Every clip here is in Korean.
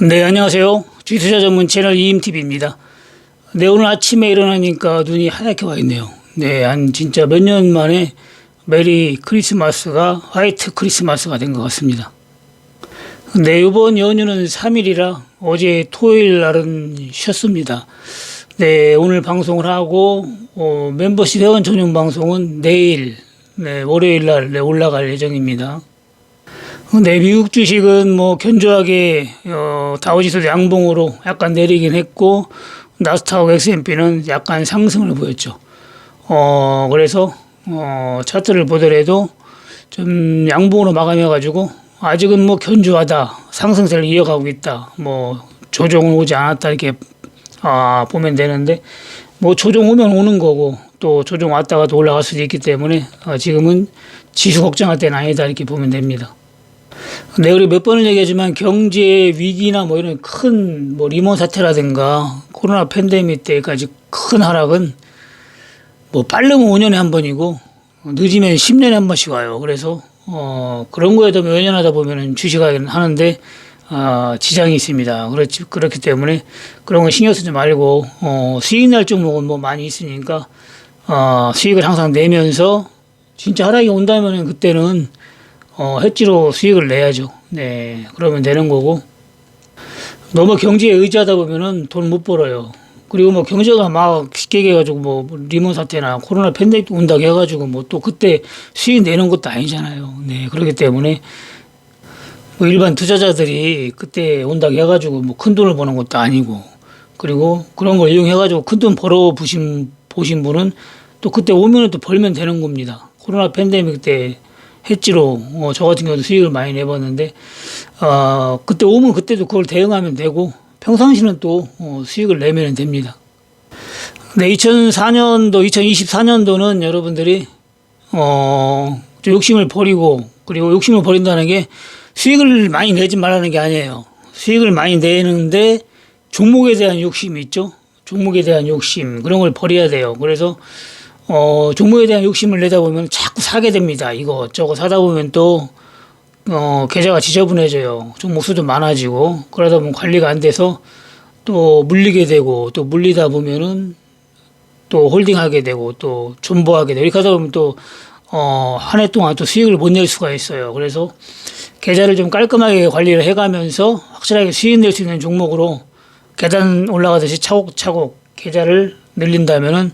네, 안녕하세요. 주투자 전문 채널 이임TV입니다. 네, 오늘 아침에 일어나니까 눈이 하얗게 와 있네요. 네, 진짜 몇 년 만에 메리 크리스마스가 화이트 크리스마스가 된 것 같습니다. 네, 이번 연휴는 3일이라 어제 토요일 날은 쉬었습니다. 네, 오늘 방송을 하고, 멤버십 회원 전용 방송은 내일, 네, 월요일 날 올라갈 예정입니다. 네, 미국 주식은 뭐 견조하게 다우지수도 양봉으로 약간 내리긴 했고 나스닥 S&P는 약간 상승을 보였죠. 그래서 차트를 보더라도 좀 양봉으로 마감해가지고 아직은 뭐 견조하다, 상승세를 이어가고 있다, 뭐 조정은 오지 않았다 이렇게 보면 되는데 뭐 조정 오면 오는 거고 또 조정 왔다가 또 올라갈 수도 있기 때문에 지금은 지수 걱정할 때는 아니다 이렇게 보면 됩니다. 네, 우리 몇 번을 얘기하지만 경제 위기나 뭐 이런 큰 뭐 리먼 사태라든가 코로나 팬데믹 때까지 큰 하락은 뭐 빠르면 5년에 한 번이고 늦으면 10년에 한 번씩 와요. 그래서 그런 거에도 연연하다 보면은 주식하긴 하는데 지장이 있습니다. 그렇기 때문에 그런 거 신경 쓰지 말고 수익 날 종목은 뭐 많이 있으니까 수익을 항상 내면서 진짜 하락이 온다면은 그때는 해지로 수익을 내야죠. 네, 그러면 되는 거고. 너무 경제에 의지하다 보면은 돈 못 벌어요. 그리고 뭐 경제가 막 쉽게 해가지고 뭐 리먼 사태나 코로나 팬데믹 온다고 해가지고 뭐 또 그때 수익 내는 것도 아니잖아요. 네, 그렇기 때문에 뭐 일반 투자자들이 그때 온다고 해가지고 뭐 큰 돈을 버는 것도 아니고 그리고 그런 걸 이용해가지고 큰 돈 보신 분은 또 그때 오면은 또 벌면 되는 겁니다. 코로나 팬데믹 때 해지로 저 같은 경우도 수익을 많이 내봤는데 그때 오면 그때도 그걸 대응하면 되고 평상시는 또 수익을 내면 됩니다. 네, 2024년도 2024년도는 여러분들이 좀 욕심을 버리고 그리고 욕심을 버린다는 게 수익을 많이 내지 말라는 게 아니에요. 수익을 많이 내는데 종목에 대한 욕심이 있죠. 종목에 대한 욕심 그런 걸 버려야 돼요. 그래서 종목에 대한 욕심을 내다 보면 자꾸 사게 됩니다. 이거 저거 사다 보면 또 계좌가 지저분해져요. 종목 수도 많아지고 그러다 보면 관리가 안 돼서 또 물리게 되고 또 물리다 보면은 또 홀딩하게 되고 또 존버하게 되고 이렇게 하다 보면 또 한 해 동안 또 수익을 못 낼 수가 있어요. 그래서 계좌를 좀 깔끔하게 관리를 해가면서 확실하게 수익 낼 수 있는 종목으로 계단 올라가듯이 차곡차곡 계좌를 늘린다면은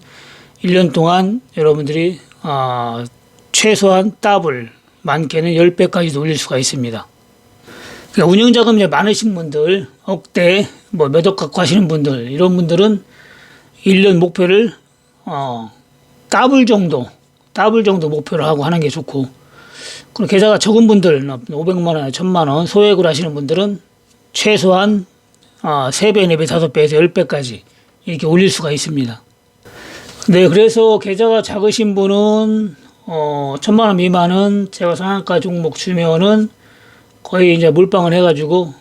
1년 동안 여러분들이 최소한 더블 많게는 10배까지도 올릴 수가 있습니다. 그러니까 운영자금이 많으신 분들, 억대 뭐 몇 억 갖고 하시는 분들 이런 분들은 1년 목표를 더블 정도 목표를 하고 하는 게 좋고 그리고 계좌가 적은 분들 500만 원, 1000만 원 소액으로 하시는 분들은 최소한 3배, 4배, 5배에서 10배까지 이렇게 올릴 수가 있습니다. 네, 그래서 계좌가 작으신 분은 1000만 원 미만은 제가 상한가 종목 주면은 거의 이제 몰빵을 해가지고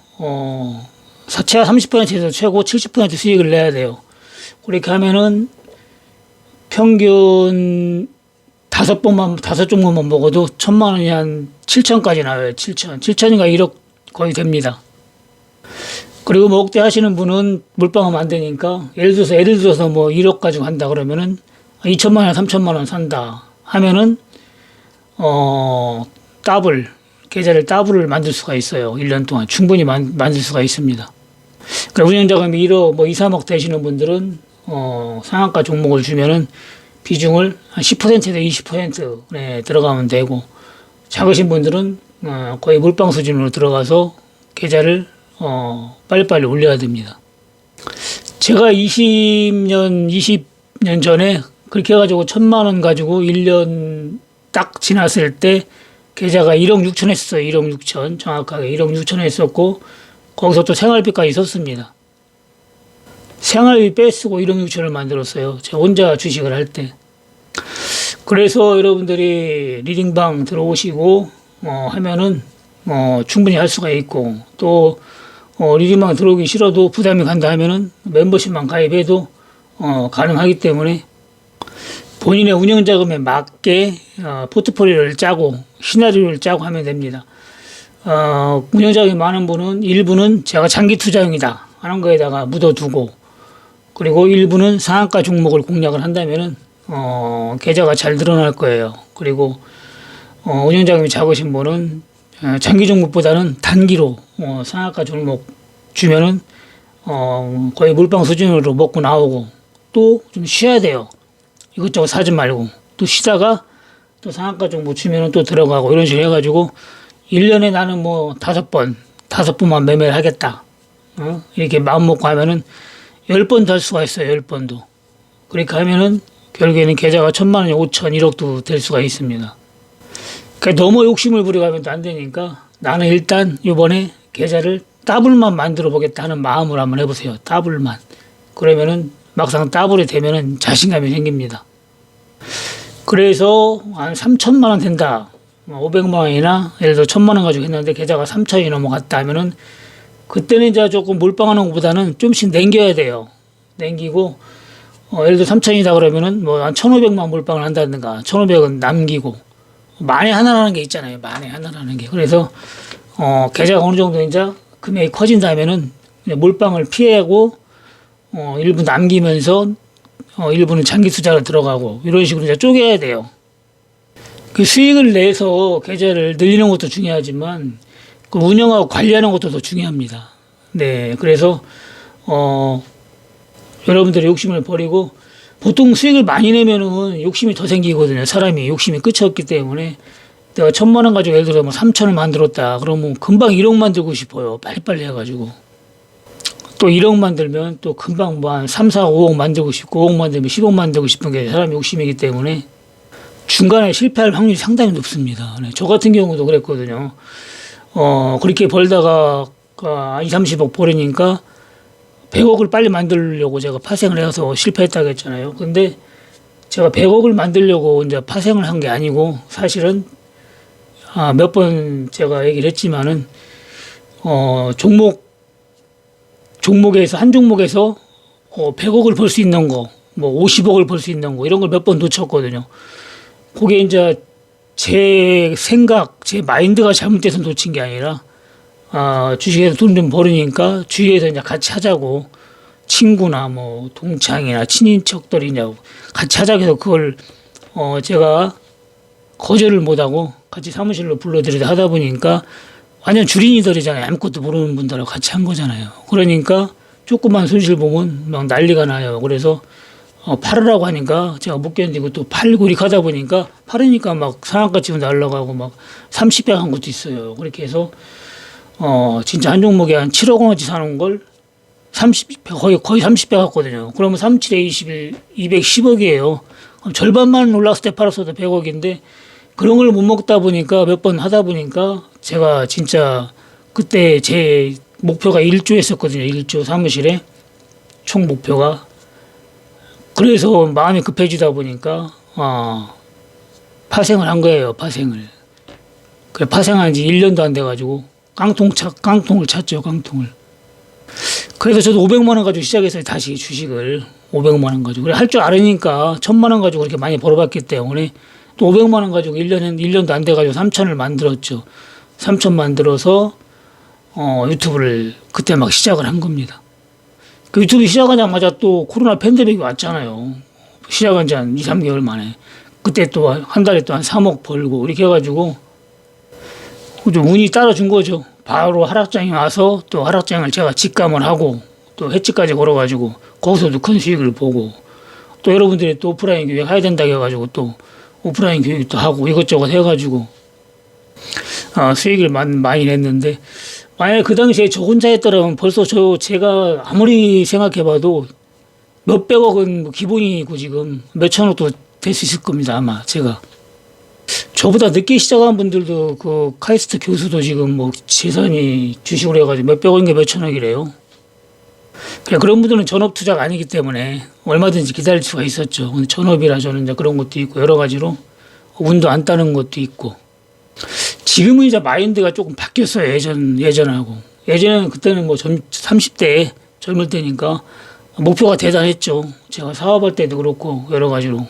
최하 30%에서 최고 70% 수익을 내야 돼요. 그렇게 하면은 평균 5종목만 먹어도 1000만 원이 한 7천까지 나와요. 7천인가 1억 거의 됩니다. 그리고 뭐 억대 하시는 분은 물방하면 안 되니까 예를 들어서 뭐 1억 가지고 한다 그러면은 2천만 원, 3천만 원 산다 하면은 계좌를 더블을 만들 수가 있어요. 1년 동안 충분히 만들 수가 있습니다. 그러니까 운영자금이 1억 뭐 2, 3억 되시는 분들은 상한가 종목을 주면은 비중을 한 10%에서 20% 들어가면 되고 작으신 분들은 거의 물방 수준으로 들어가서 계좌를 빨리빨리 올려야 됩니다. 제가 20년 전에 그렇게 해가지고 1000만 원 가지고 1년 딱 지났을 때 계좌가 1억 6천 했어요. 1억 6천. 정확하게 1억 6천 했었고, 거기서 또 생활비까지 있었습니다. 생활비 빼쓰고 1억 6천을 만들었어요. 제가 혼자 주식을 할 때. 그래서 여러분들이 리딩방 들어오시고, 하면은, 충분히 할 수가 있고, 또, 리딩방 들어오기 싫어도 부담이 간다 하면은 멤버십만 가입해도, 가능하기 때문에 본인의 운영자금에 맞게, 포트폴리오를 짜고, 시나리오를 짜고 하면 됩니다. 운영자금이 많은 분은 일부는 제가 장기 투자용이다 하는 거에다가 묻어두고, 그리고 일부는 상한가 종목을 공략을 한다면은 계좌가 잘 늘어날 거예요. 그리고 운영자금이 작으신 분은 장기 종목보다는 단기로 상한가 종목 주면은 거의 물방 수준으로 먹고 나오고, 또 좀 쉬어야 돼요. 이것저것 사지 말고 또 쉬다가 또 상한가 종목 주면은 또 들어가고, 이런 식으로 해가지고 1년에 나는 뭐 5번만 매매를 하겠다, 이렇게 마음 먹고 하면은 10번 될 수가 있어요. 10번도. 그렇게 하면은 결국에는 계좌가 1,000만 원이 5천, 1억도 될 수가 있습니다. 그러니까 너무 욕심을 부려가면 또 안 되니까, 나는 일단 이번에 계좌를 더블만 만들어 보겠다 하는 마음으로 한번 해보세요. 더블만. 그러면은 막상 더블이 되면은 자신감이 생깁니다. 그래서 한 3천만 원 된다, 500만 원이나 예를 들어 1,000만 원 가지고 했는데 계좌가 3천이 넘어갔다 하면은, 그때는 이제 조금 몰빵하는 것보다는 좀씩 남겨야 돼요. 남기고, 예를 들어 3천이다 그러면은 뭐 한 1,500만 몰빵을 한다든가, 1,500은 남기고, 만에 하나라는 게 있잖아요. 만에 하나라는 게. 그래서 계좌가 어느 정도 이제 금액이 커진다면은 몰빵을 피하고 일부 남기면서 일부는 장기 투자로 들어가고, 이런 식으로 이제 쪼개야 돼요. 그 수익을 내서 계좌를 늘리는 것도 중요하지만 그 운영하고 관리하는 것도 더 중요합니다. 네, 그래서 여러분들이 욕심을 버리고, 보통 수익을 많이 내면은 욕심이 더 생기거든요. 사람이 욕심이 끝이 없기 때문에. 내가 1,000만 원 가지고 예를 들어 뭐 3천을 만들었다 그러면 금방 1억 만들고 싶어요. 빨리빨리 해가지고. 또 1억 만들면 또 금방 뭐 한 3, 4, 5억 만들고 싶고, 5억 만들면 10억 만들고 싶은 게 사람의 욕심이기 때문에 중간에 실패할 확률이 상당히 높습니다. 네, 저 같은 경우도 그랬거든요. 그렇게 벌다가 2, 30억 벌으니까 100억을 빨리 만들려고 제가 파생을 해서 실패했다고 했잖아요. 근데 제가 100억을 만들려고 이제 파생을 한 게 아니고, 사실은 몇 번 제가 얘기를 했지만은 종목에서 한 종목에서 100억을 벌 수 있는 거, 뭐 50억을 벌 수 있는 거, 이런 걸 몇 번 놓쳤거든요. 그게 이제 제 생각, 제 마인드가 잘못돼서 놓친 게 아니라, 주식에서 돈 좀 벌으니까 주위에서 이제 같이 하자고, 친구나 뭐 동창이나 친인척들이냐고 같이 하자고 해서 그걸 제가 거절을 못하고 같이 사무실로 불러들이다 하다 보니까 완전 주린이들이잖아요. 아무것도 모르는 분들하고 같이 한 거잖아요. 그러니까 조그만 손실 보면 막 난리가 나요. 그래서 팔으라고 하니까 제가 못 견디고 또 팔고 이렇게 하다 보니까, 팔으니까 막 상한가 치고 날라가고 막 30배 한 것도 있어요. 그렇게 해서 진짜 한 종목에 한 7억 원어치 사는 걸 30배, 거의 30배 갔거든요. 그러면 37에 21, 210억이에요. 절반만 올랐을 때 팔았어도 100억인데, 그런 걸 못 먹다 보니까 몇 번 하다 보니까 제가 진짜 그때 제 목표가 1조였었거든요. 1조 사무실에 총 목표가. 그래서 마음이 급해지다 보니까 파생을 한 거예요. 파생을. 그래, 파생한 지 1년도 안 돼가지고 깡통을 찼죠. 깡통을. 그래서 저도 500만 원 가지고 시작했어요. 다시 주식을 500만 원 가지고. 그래, 할 줄 알으니까 1,000만 원 가지고 그렇게 많이 벌어봤기 때문에 또 500만 원 가지고 1년도 안 돼가지고 3천을 만들었죠. 3천 만들어서 유튜브를 그때 막 시작을 한 겁니다. 그 유튜브 시작하자마자 또 코로나 팬데믹이 왔잖아요. 시작한 지 한 2, 3개월 만에. 그때 또 한 달에 또 한 3억 벌고 이렇게 해가지고 좀 운이 따라준 거죠. 바로 하락장이 와서 또 하락장을 제가 직감을 하고 또 해치까지 걸어가지고 거기서도 큰 수익을 보고, 또 여러분들이 또 오프라인 교육 해야 된다고 해가지고 또 오프라인 교육도 하고 이것저것 해가지고 수익을 많이 냈는데, 만약에 그 당시에 저 혼자 했더라면 벌써 제가 아무리 생각해봐도 몇백억은 뭐 기본이고 지금 몇천억도 될 수 있을 겁니다. 아마 제가. 저보다 늦게 시작한 분들도 그 카이스트 교수도 지금 뭐 재산이 주식으로 해가지고 몇백억인가 몇천억이래요. 그런 분들은 전업 투자가 아니기 때문에 얼마든지 기다릴 수가 있었죠. 근데 전업이라 저는 이제 그런 것도 있고 여러 가지로 운도 안 따는 것도 있고. 지금은 이제 마인드가 조금 바뀌었어요. 예전하고. 예전에는 그때는 뭐 30대 젊을 때니까 목표가 대단했죠. 제가 사업할 때도 그렇고 여러 가지로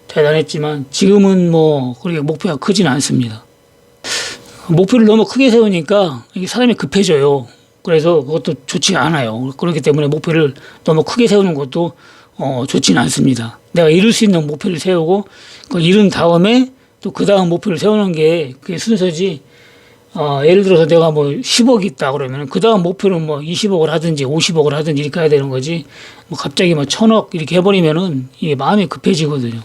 대단했지만 지금은 뭐 그렇게 목표가 크지는 않습니다. 목표를 너무 크게 세우니까 이게 사람이 급해져요. 그래서 그것도 좋지 않아요. 그렇기 때문에 목표를 너무 크게 세우는 것도 좋지는 않습니다. 내가 이룰 수 있는 목표를 세우고 그걸 이룬 다음에 또 그 다음 목표를 세우는 게 그게 순서지. 예를 들어서 내가 뭐 10억이 있다 그러면 그 다음 목표는 뭐 20억을 하든지 50억을 하든지 이렇게 해야 되는 거지. 뭐 갑자기 뭐 1000억 이렇게 해버리면은 이게 마음이 급해지거든요.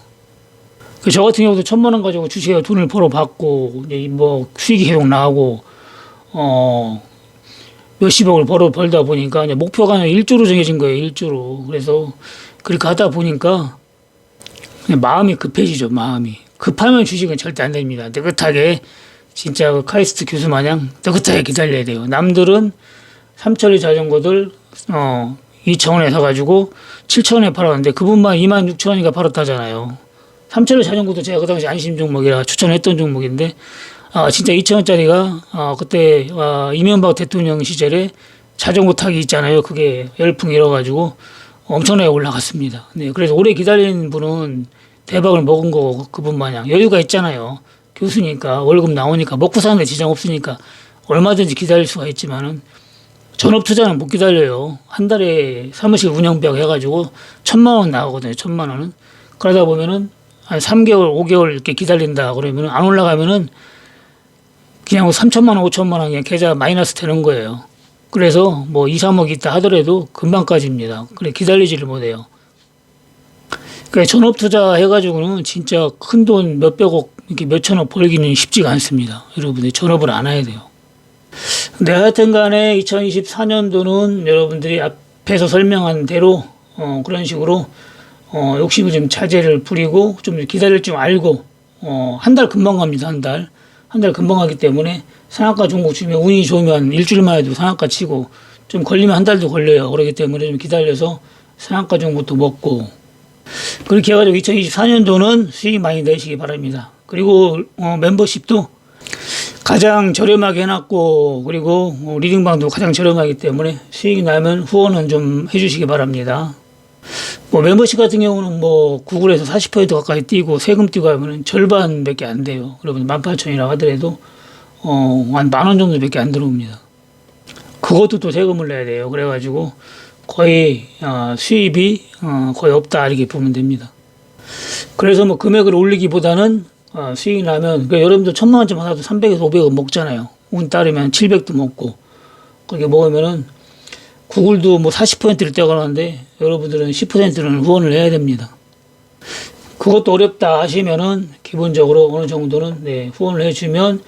저 같은 경우도 1000만 원 가지고 주식에 돈을 벌어받고 이제 뭐 수익이 계속 나오고 몇십억을 벌다 보니까 이제 목표가 그냥 1조로 정해진 거예요. 1조로. 그래서 그렇게 하다 보니까 그냥 마음이 급해지죠. 마음이 급하면 주식은 절대 안 됩니다. 느긋하게 진짜 그 카이스트 교수 마냥 느긋하게 기다려야 돼요. 남들은 3천리 자전거들 2,000원에 사가지고 7,000원에 팔았는데 그분만 26,000원인가 팔았다잖아요. 3천리 자전거도 제가 그 당시 안심 종목이라 추천했던 종목인데 진짜 2,000원짜리가 그때 이명박 대통령 시절에 자전거 타기 있잖아요. 그게 열풍 일어가지고 엄청나게 올라갔습니다. 네, 그래서 오래 기다리는 분은 대박을 먹은 거고 그분 마냥 여유가 있잖아요. 교수니까 월급 나오니까 먹고 사는데 지장 없으니까 얼마든지 기다릴 수가 있지만은 전업 투자는 못 기다려요. 한 달에 사무실 운영비하고 해가지고 1,000만 원 나오거든요. 1,000만 원은. 그러다 보면은 한 3개월, 5개월 이렇게 기다린다 그러면은 안 올라가면은 그냥 3,000만 원, 5,000만 원 그냥 계좌 마이너스 되는 거예요. 그래서 뭐 2, 3억 있다 하더라도 금방까지입니다. 그래 기다리지를 못해요. 그러니까 전업 투자 해가지고는 진짜 큰 돈 몇백억 이렇게 몇천억 벌기는 쉽지가 않습니다. 여러분들 전업을 안 해야 돼요. 근데 하여튼 간에 2024년도는 여러분들이 앞에서 설명한 대로 그런 식으로 욕심을 좀 자제를 부리고 좀 기다릴 줄 알고 한 달 금방 갑니다. 한 달 금방 가기 때문에 상한가 종목 주면 운이 좋으면 일주일만 해도 상한가 치고 좀 걸리면 한 달도 걸려요. 그렇기 때문에 좀 기다려서 상한가 종목도 먹고 그렇게 해가지고 2024년도는 수익 많이 내시기 바랍니다. 그리고 멤버십도 가장 저렴하게 해놨고 그리고 리딩방도 가장 저렴하기 때문에 수익이 나면 후원은 좀 해주시기 바랍니다. 뭐 멤버십 같은 경우는 뭐 구글에서 40% 가까이 뛰고 세금 띄고 하면은 절반밖에 안 돼요. 여러분 18,000이라고 하더라도 한 10,000원 정도밖에 안 들어옵니다. 그것도 또 세금을 내야 돼요. 그래가지고 거의 수입이 거의 없다 이렇게 보면 됩니다. 그래서 뭐 금액을 올리기보다는 수익이 나면 그러니까 여러분들 1,000만 원쯤 받아도 300에서 500원 먹잖아요. 운 따르면 700도 먹고 그렇게 먹으면은 구글도 뭐 40%를 떼가는데 여러분들은 10%는 후원을 해야 됩니다. 그것도 어렵다 하시면은 기본적으로 어느 정도는 후원을 해주면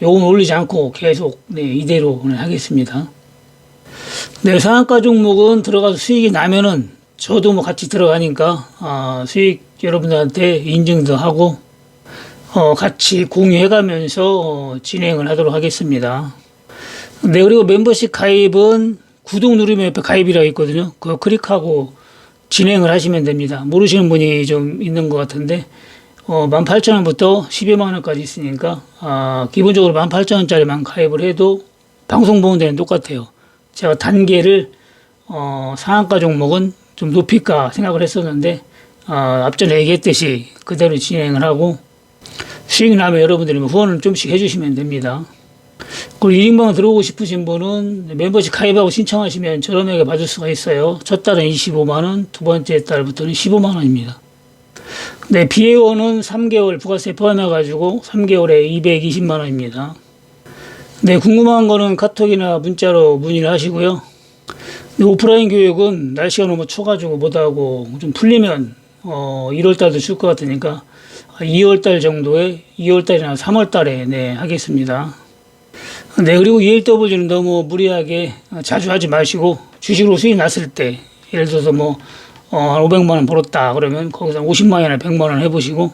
요건 올리지 않고 계속 이대로 하겠습니다. 상한가 종목은 들어가서 수익이 나면은 저도 뭐 같이 들어가니까 수익 여러분들한테 인증도 하고 같이 공유해가면서 진행을 하도록 하겠습니다. 그리고 멤버십 가입은 구독 누르면 옆에 가입이라고 있거든요. 그거 클릭하고 진행을 하시면 됩니다. 모르시는 분이 좀 있는 것 같은데 18,000원부터 12만 원까지 있으니까 기본적으로 18,000원짜리만 가입을 해도 방송 보는 데는 똑같아요. 제가 단계를 상한가 종목은 좀 높일까 생각을 했었는데 앞전에 얘기했듯이 그대로 진행을 하고 수익 나면 여러분들이 후원을 좀씩 해주시면 됩니다. 그리고 리딩방 들어오고 싶으신 분은 멤버십 가입하고 신청하시면 저렴하게 받을 수가 있어요. 첫 달은 25만 원, 두 번째 달부터는 15만 원입니다. 비회원은 3개월 부가세 포함해가지고 3개월에 220만 원입니다. 궁금한 거는 카톡이나 문자로 문의를 하시고요. 오프라인 교육은 날씨가 너무 추워가지고 못하고 좀 풀리면 1월달도 줄 것 같으니까 2월달 정도에 2월달이나 3월달에 하겠습니다. 그리고 ELW는 너무 무리하게 자주 하지 마시고 주식으로 수익 났을 때 예를 들어서 뭐 한 500만 원 벌었다 그러면 거기서 50만 원이나 100만 원 해보시고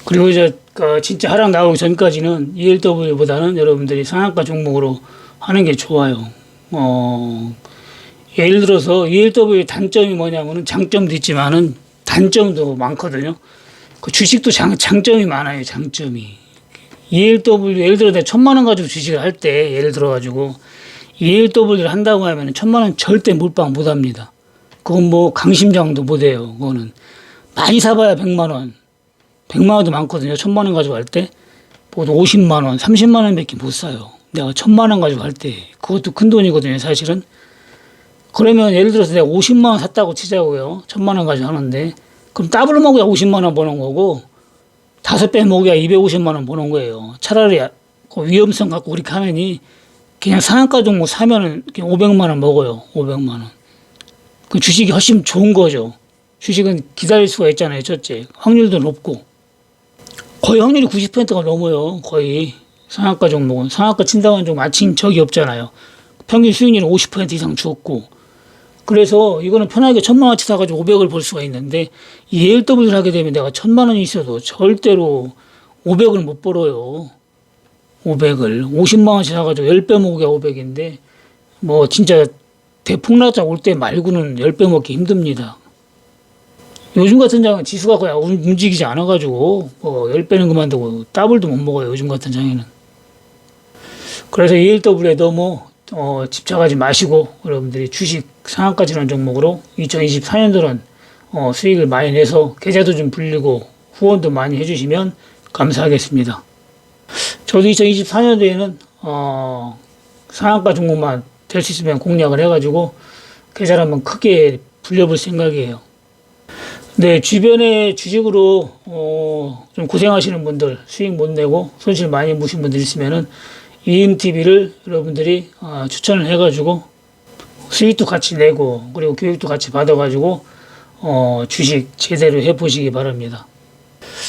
그리고 이제 진짜 하락 나오기 전까지는 ELW보다는 여러분들이 상한가 종목으로 하는 게 좋아요. 예를 들어서 ELW의 단점이 뭐냐면은 장점도 있지만은 단점도 많거든요. 그 주식도 장점이 많아요. 장점이. ELW 예를 들어 내가 1,000만 원 가지고 주식을 할 때 예를 들어 가지고 ELW를 한다고 하면 1,000만 원 절대 몰빵 못 합니다. 그건 뭐 강심장도 못 해요. 그거는 많이 사봐야 100만 원. 100만 원도 많거든요. 1,000만 원 가지고 할 때 모두 50만 원, 30만 원밖에 못 사요. 내가 1000만 원 가지고 할 때 그것도 큰 돈이거든요, 사실은. 그러면 예를 들어서 내가 50만 원 샀다고 치자고요. 1000만 원 가지고 하는데 그럼 더블 먹어야 50만 원 버는 거고 5배 먹어야 250만 원 버는 거예요. 차라리 그 위험성 갖고 그렇게 하느니 그냥 상한가 종목 사면은 500만 원 먹어요. 500만 원. 그 주식이 훨씬 좋은 거죠. 주식은 기다릴 수가 있잖아요. 첫째, 확률도 높고 거의 확률이 90%가 넘어요. 거의 상한가 종목은 상한가 친다고 하는 종목 아침 적이 없잖아요. 평균 수익률은 50% 이상 죽었고 그래서 이거는 편하게 1000만 원치 사가지고 500을 벌 수가 있는데 이 ALW를 하게 되면 내가 1000만 원이 있어도 절대로 500을 못 벌어요. 500을 50만 원치 사가지고 10배 먹기가 500인데 뭐 진짜 대폭락자 올 때 말고는 10배 먹기 힘듭니다. 요즘 같은 장은 지수가 거의 움직이지 않아가지고 뭐 10배는 그만두고 더블도 못 먹어요. 요즘 같은 장에는. 그래서 ALW에 너무 집착하지 마시고 여러분들이 주식 상한가 지난 종목으로 2024년도는 수익을 많이 내서 계좌도 좀 불리고 후원도 많이 해주시면 감사하겠습니다. 저도 2024년도에는 상한가 종목만 될 수 있으면 공략을 해가지고 계좌를 한번 크게 불려볼 생각이에요. 네, 주변에 주식으로 좀 고생하시는 분들, 수익 못 내고 손실 많이 보신 분들 있으면은 EMTV를 여러분들이 추천을 해가지고 수익도 같이 내고 그리고 교육도 같이 받아가지고 주식 제대로 해보시기 바랍니다.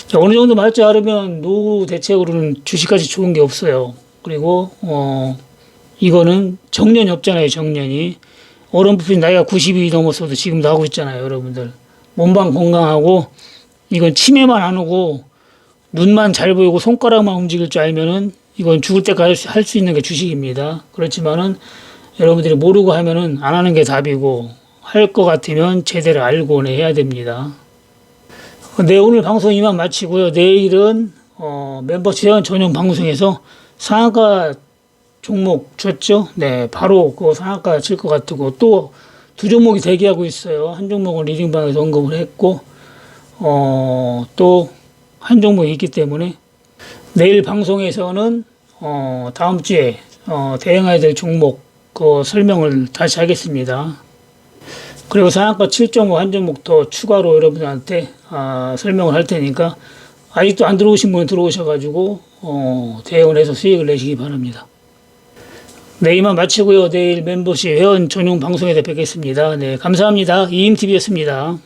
자, 어느 정도 말지 않으면 노후 대책으로는 주식까지 좋은 게 없어요. 그리고 이거는 정년이 없잖아요. 정년이 어렴풋이 나이가 90이 넘었어도 지금도 하고 있잖아요. 여러분들 몸만 건강하고 이건 치매만 안 오고 눈만 잘 보이고 손가락만 움직일 줄 알면은 이건 죽을 때까지 할 수 있는 게 주식입니다. 그렇지만은 여러분들이 모르고 하면은 안 하는 게 답이고 할 것 같으면 제대로 알고 해야 됩니다. 네, 오늘 방송 이만 마치고요. 내일은 멤버십 회원 전용 방송에서 상한가 종목 줬죠. 네, 바로 그 상한가 칠 것 같고 또 두 종목이 대기하고 있어요. 한 종목은 리딩방에서 언급을 했고 또 한 종목이 있기 때문에 내일 방송에서는 다음 주에 대응해야 될 종목 그 설명을 다시 하겠습니다. 그리고 상한가 7.5 한 종목 더 추가로 여러분들한테 설명을 할 테니까 아직도 안 들어오신 분은 들어오셔가지고 대응을 해서 수익을 내시기 바랍니다. 네, 이만 마치고요. 내일 멤버십 회원 전용 방송에서 뵙겠습니다. 네, 감사합니다. 이임TV였습니다.